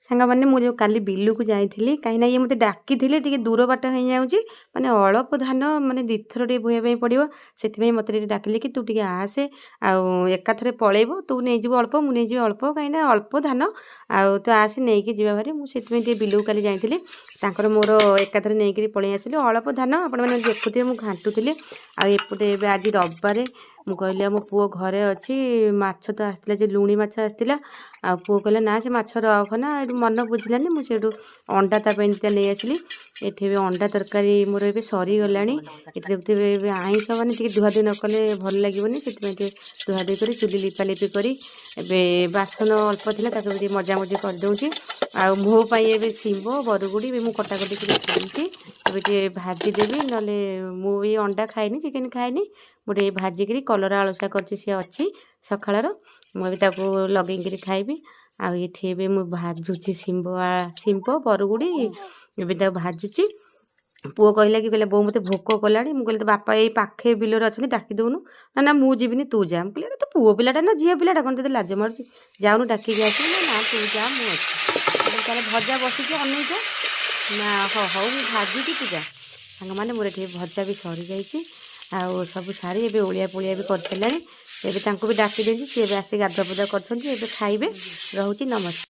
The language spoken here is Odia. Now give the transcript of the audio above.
ସାଙ୍ଗମାନେ ମୁଁ ଯେଉଁ କାଲି ବିଲକୁ ଯାଇଥିଲି କାହିଁକିନା ଇଏ ମୋତେ ଡାକିଥିଲେ ଟିକେ ଦୂର ବାଟ ହେଇଯାଉଛି ମାନେ ଅଳ୍ପ ଧାନ ମାନେ ଦିଥର ଟିକେ ବୋହିବା ପାଇଁ ପଡ଼ିବ ସେଥିପାଇଁ ମୋତେ ଟିକେ ଡାକିଲେ କି ତୁ ଟିକେ ଆସେ ଆଉ ଏକାଥରେ ପଳେଇବ ତୁ ନେଇଯିବୁ ଅଳ୍ପ ମୁଁ ନେଇଯିବି ଅଳ୍ପ କାହିଁକିନା ଅଳ୍ପ ଧାନ ଆଉ ତୁ ଆସେ ନେଇକି ଯିବା ଭାରି ମୁଁ ସେଥିପାଇଁ ଟିକେ ବିଲକୁ କାଲି ଯାଇଥିଲି ତାଙ୍କର ମୋର ଏକାଥରେ ନେଇକରି ପଳେଇ ଆସିଲି ଅଳ୍ପ ଧାନ ଆପଣମାନେ ଦେଖୁଥିବେ ମୁଁ ଘାଣ୍ଟୁଥିଲି ଆଉ ଏପଟେ ଏବେ ଆଜି ରବିବାରେ ମୁଁ କହିଲି ଆଉ ମୋ ପୁଅ ଘରେ ଅଛି ମାଛ ତ ଆସିଥିଲା ଯେ ଲୁଣି ମାଛ ଆସିଥିଲା ଆଉ ପୁଅ କହିଲା ନା ସେ ମାଛ ରଖନା ଏଠୁ ମନ ବୁଝିଲାନି ମୁଁ ସେଇଠୁ ଅଣ୍ଡା ତା ପାଇଁ ଦୁଇଟା ନେଇ ଆସିଲି ଏଠି ଏବେ ଅଣ୍ଡା ତରକାରୀ ମୋର ଏବେ ସରିଗଲାଣି ଏଠି ଦେଖୁଥିବେ ଏବେ ଆଇଁଷ ମାନେ ଟିକେ ଧୁଆଧୁଇ ନ କଲେ ଭଲ ଲାଗିବନି ସେଥିପାଇଁ ଟିକେ ଧୁଆଧୁଇ କରି ଚୁଲି ଲିପାଲିପି କରି ଏବେ ବାସନ ଅଳ୍ପ ଥିଲା ତାକୁ ଟିକେ ମଜାମଜି କରିଦେଉଛି ଆଉ ମୋ ପାଇଁ ଏବେ ଶିମ୍ବ ବରୁଗୁଡ଼ି ଏବେ ମୁଁ କଟାକଟି କରି ଥୋଇଛି ଏବେ ଟିକେ ଭାଜିଦେବି ନହେଲେ ମୁଁ ବି ଅଣ୍ଡା ଖାଇନି ଚିକେନ୍ ଖାଇନି ମୁଁ ଟିକେ ଭାଜିକିରି କଲରା ଆଳୁସା କରିଛି ସିଏ ଅଛି ସକାଳର ମୁଁ ଏବେ ତାକୁ ଲଗେଇକିରି ଖାଇବି ଆଉ ଏଠି ଏବେ ମୁଁ ଭାଜୁଛି ଶିମ୍ବ ବରୁଗୁଡ଼ି ଏବେ ତାକୁ ଭାଜୁଛି ପୁଅ କହିଲା କି କହିଲା ବୋଉ ମୋତେ ଭୋକ କଲାଣି ମୁଁ କହିଲି ତ ବାପା ଏଇ ପାଖେ ବିଲରେ ଅଛନ୍ତି ଡାକି ଦେଉନୁ ନା ନା ମୁଁ ଯିବିନି ତୁ ଯା ମୁଁ କହିଲି ତୁ ପୁଅ ପିଲାଟା ନା ଝିଅ ପିଲାଟା କ'ଣ ତୋତେ ଲାଜ ମାରୁଛି ଯାଉନୁ ଡାକିକି ଆସିବି ନା ନା ତୁ ଯା ମୁଁ ଅଛି ତାହେଲେ ଭଜା ବସିଛି ଅନେଇଛ ନା ହଉ ମୁଁ ଭାଜୁଛି ତୁ ଯା ସାଙ୍ଗମାନେ ମୋର ଏଠି ଭଜା ବି ସରିଯାଇଛି ଆଉ ସବୁ ସାରି ଏବେ ଓଳିଆ ପୋଳିଆ ବି କରିସାରିଲାଣି ଏବେ ତାଙ୍କୁ ବି ଡାକି ଦେଇଛି ସିଏ ଏବେ ଆସି ଗାଧୁଆ ପାଧୁଆ କରିଛନ୍ତି ଏବେ ଖାଇବେ ରହୁଛି ନମସ୍କାର।